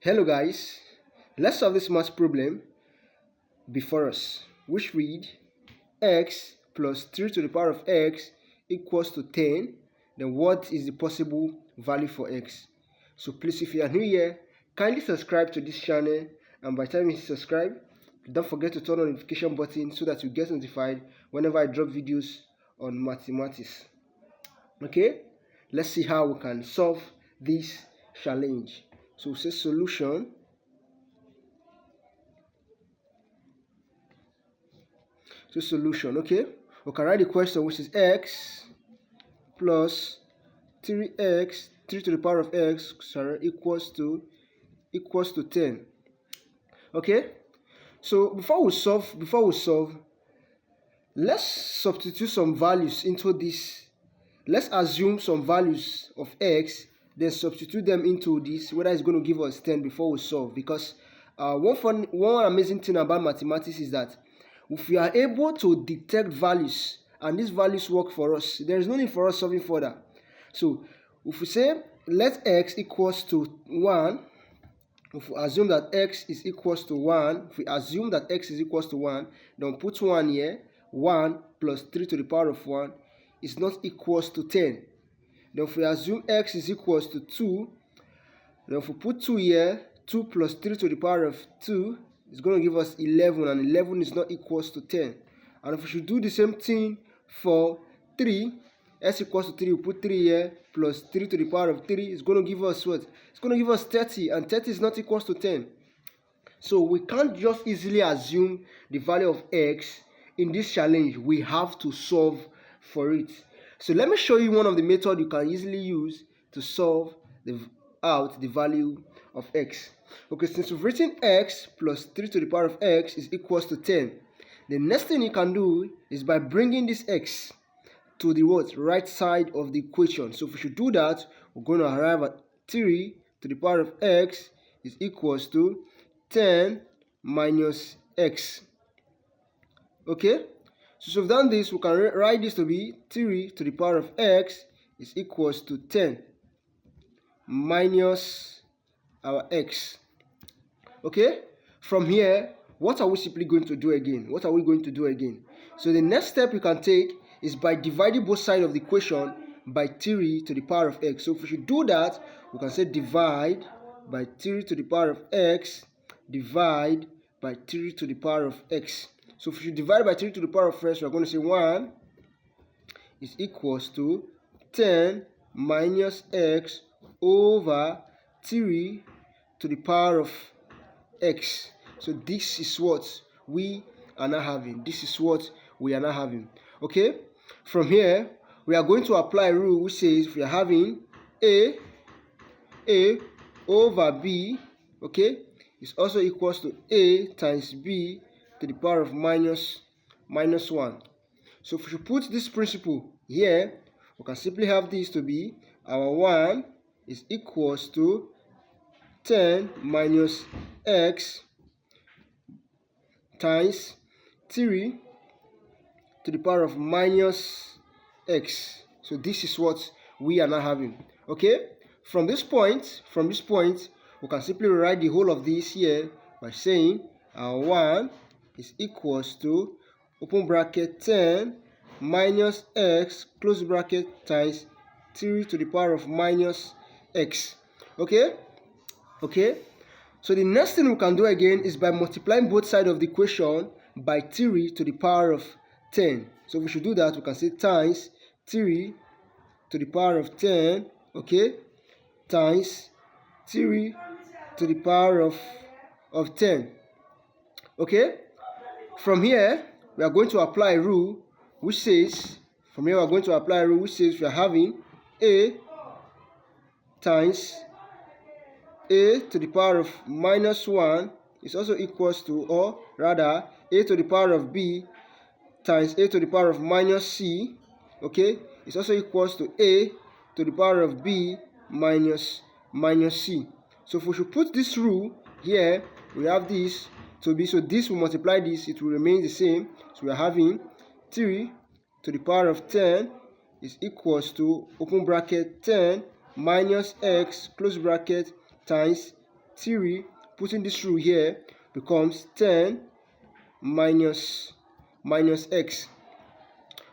Hello guys, let's solve this math problem before us, which read x plus 3 to the power of x equals to 10. Then what is the possible value for x? So please, if you are new here, kindly subscribe to this channel, and by the time you subscribe, don't forget to turn on the notification button so that you get notified whenever I drop videos on mathematics. Okay, let's see how we can solve this challenge. So we say solution. Okay, we can write the question, which is x plus 3x 3 to the power of x equals to 10. Okay, so before we solve, let's substitute some values into this. Let's assume some values of x, then substitute them into this, whether it's going to give us 10 before we solve. Because one amazing thing about mathematics is that if we are able to detect values and these values work for us, there is no need for us solving further. So if we say let x equals to 1, if we assume that x is equals to 1, then put 1 here. 1 plus 3 to the power of 1 is not equals to 10. Then if we assume x is equals to 2, then if we put 2 here, 2 plus 3 to the power of 2 is going to give us 11, and 11 is not equals to 10. And if we should do the same thing for 3, s equals to 3, we put 3 here, plus 3 to the power of 3 is going to give us what? It's going to give us 30, and 30 is not equals to 10. So we can't just easily assume the value of x in this challenge. We have to solve for it. So let me show you one of the methods you can easily use to solve out the value of x. Okay, since we've written x plus 3 to the power of x is equals to 10, the next thing you can do is by bringing this x to the right side of the equation. So if we should do that, we're going to arrive at 3 to the power of x is equals to 10 minus x. Okay, so we've done this, we can write this to be 3 to the power of x is equals to 10 minus our x. Okay, from here, what are we simply going to do again? So the next step you can take is by dividing both sides of the equation by 3 to the power of x. So if we should do that, we can say divide by 3 to the power of x, divide by 3 to the power of x. So if you divide by 3 to the power of x, we are going to say 1 is equals to 10 minus x over 3 to the power of x. So this is what we are now having. Okay, from here we are going to apply a rule which says if we are having a over b, okay, is also equals to a times b to the power of minus 1. So if we put this principle here, we can simply have this to be our 1 is equals to 10 minus x times 3 to the power of minus x. So this is what we are now having. Okay, from this point, we can simply write the whole of this here by saying our 1 is equals to open bracket 10 minus x close bracket times 3 to the power of minus x. Okay, so the next thing we can do again is by multiplying both sides of the equation by 3 to the power of 10. So if we should do that, we can say times 3 to the power of 10, okay, times 3 to the power of 10. Okay, from here we are going to apply a rule which says we are having a times a to the power of minus 1 is also equals to, or rather, a to the power of b times a to the power of minus c, okay, is also equals to a to the power of b minus c. So if we should put this rule here, we have this to be, so this will multiply this, it will remain the same. So we are having 3 to the power of 10 is equals to open bracket 10 minus x close bracket times 3, putting this rule here, becomes 10 minus x.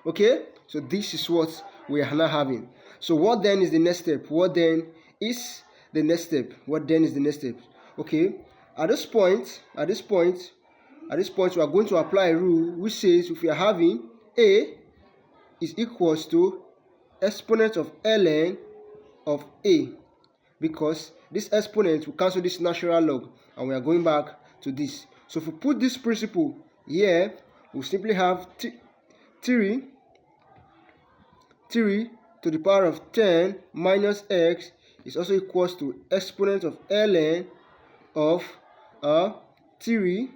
Okay, so this is what we are now having. So what then is the next step? What then is the next step? Okay, at this point, we are going to apply a rule which says if we are having a is equals to exponent of ln of a, because this exponent will cancel this natural log, and we are going back to this. So if we put this principle here, we'll simply have 3 to the power of 10 minus x is also equals to exponent of ln of 3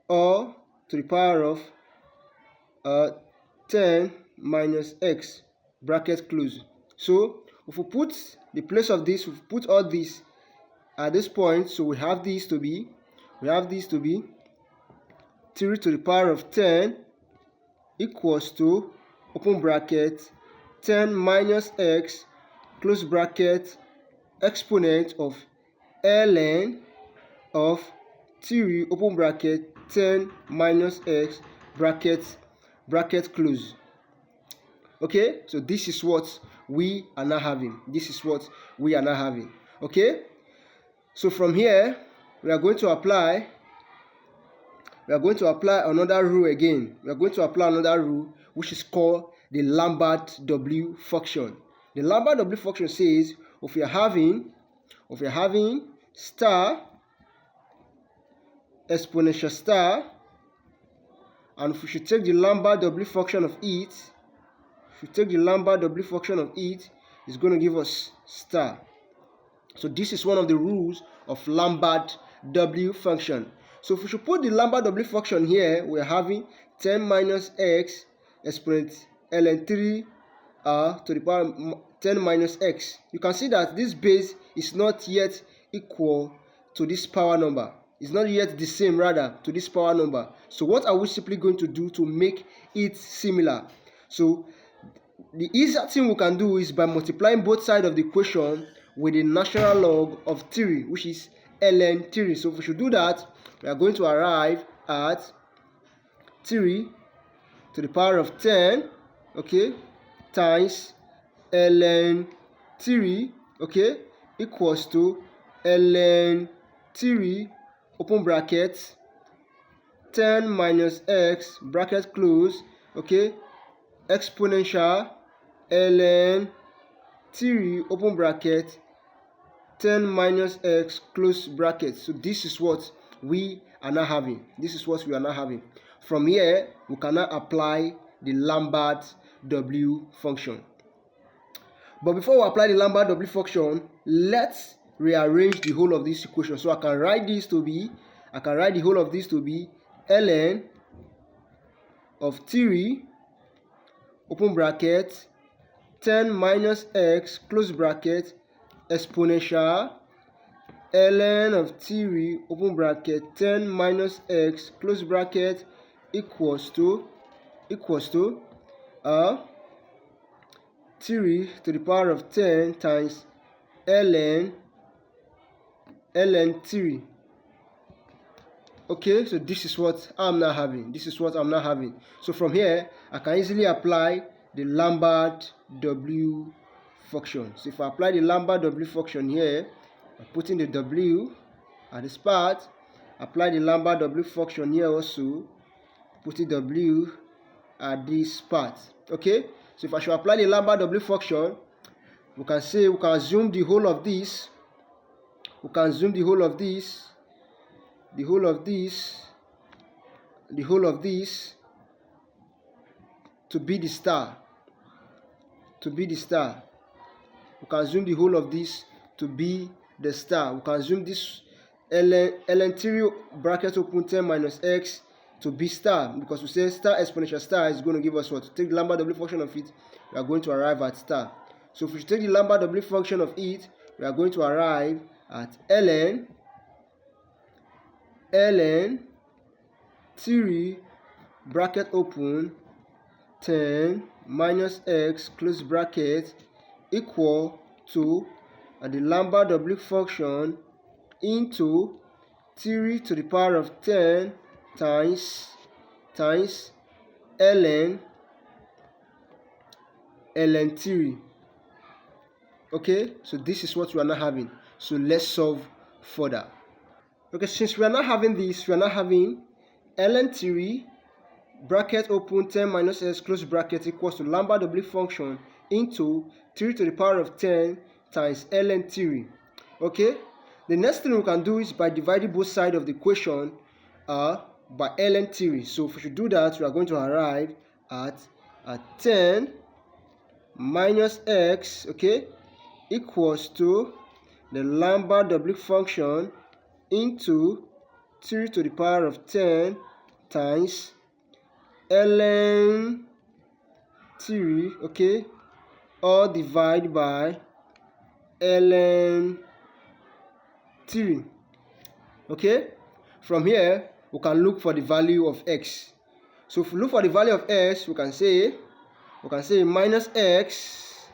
or to the power of 10 minus x, bracket close. So if we put the place of this, we put all this at this point, so we have this to be 3 to the power of 10 equals to, open bracket, 10 minus x, close bracket, exponent of ln of 3, open bracket, 10 minus x, bracket close. Okay, so this is what we are now having. Okay, so from here we are going to apply another rule again. We are going to apply another rule which is called the Olympiad W function. The Olympiad W function says if we are having star, exponential star, and if we should take the Olympiad W function of it, it's going to give us star. So this is one of the rules of Olympiad W function. So if we should put the Olympiad W function here, we're having 10 minus x exponent ln 3 to the power 10 minus x. You can see that this base is not yet equal to this power number. It's not yet the same, rather, to this power number. So what are we simply going to do to make it similar? So the easier thing we can do is by multiplying both sides of the equation with the natural log of 3, which is ln 3. So if we should do that, we are going to arrive at 3 to the power of 10, okay, times ln 3, okay, equals to ln 3, open bracket, 10 minus x, bracket close, okay, exponential ln 3, open bracket, 10 minus x, close bracket. So this is what we are now having. From here, we can now apply the Olympiad W function. But before we apply the Olympiad W function, let's rearrange the whole of this equation. So I can write the whole of this to be ln of 3, open bracket, 10 minus x, close bracket, exponential ln of 3, open bracket, 10 minus x, close bracket, equals to 3 to the power of 10 times ln 3. Okay, so this is what I'm now having. So from here, I can easily apply the Olympiad W function. So if I apply the Olympiad W function here, I'm putting the W at this part, apply the Olympiad W function here also, putting W at this part. Okay, so if I should apply the Olympiad W function, we can assume the whole of this. To be the star. We can assume the whole of this to be the star. We can assume this ln 3 bracket open 10 minus x to be star, because we say star exponential star is going to give us what? To take the Olympiad W function of it, we are going to arrive at star. So if we take the Olympiad W function of it, we are going to arrive at ln 3 bracket open 10 minus x, close bracket, equal to the Olympiad W function into 3 to the power of 10 times ln 3. Okay, so this is what we are not having. So let's solve further. Okay, since we are not having this, we are not having ln 3 bracket open 10 minus s close bracket equals to lambda w function into 3 to the power of 10 times ln 3. Okay, the next thing we can do is by dividing both sides of the equation by ln 3. So if we should do that, we are going to arrive at 10 minus x, okay, equals to the lambda w function into 3 to the power of 10 times ln 3, okay, all divided by ln 3. Okay, from here we can look for the value of x. So if we look for the value of x, we can say minus x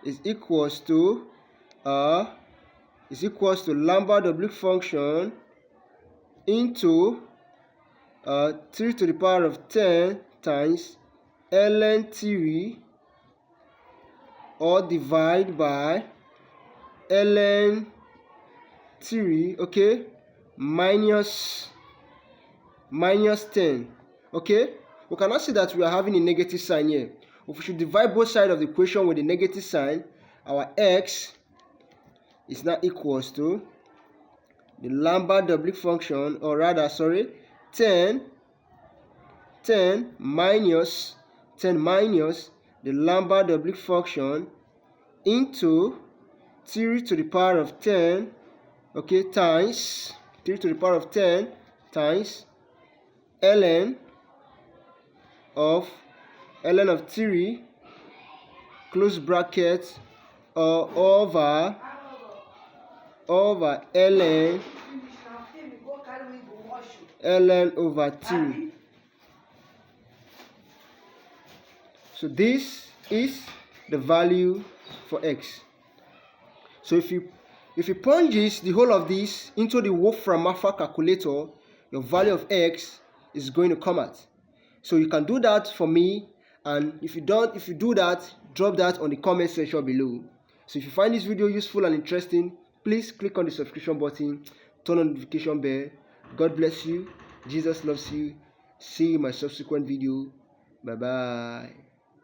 is equals to lambda w function into 3 to the power of 10 times ln 3 or divide by ln 3, okay, minus 10. Okay, we cannot see that we are having a negative sign here. If we should divide both sides of the equation with a negative sign, our x is now equals to the lambda w function, or rather, 10 minus the lambda w function into 3 to the power of 10, okay, times 3 to the power of 10 times ln of 3 close bracket over ln over 3. So this is the value for x. So if you punch the whole of this into the Wolfram Alpha calculator, your value of x is going to come out. So you can do that for me, and if you do that, drop that on the comment section below. So if you find this video useful and interesting, please click on the subscription button, turn on the notification bell. God bless you. Jesus loves you. See you in my subsequent video. Bye bye.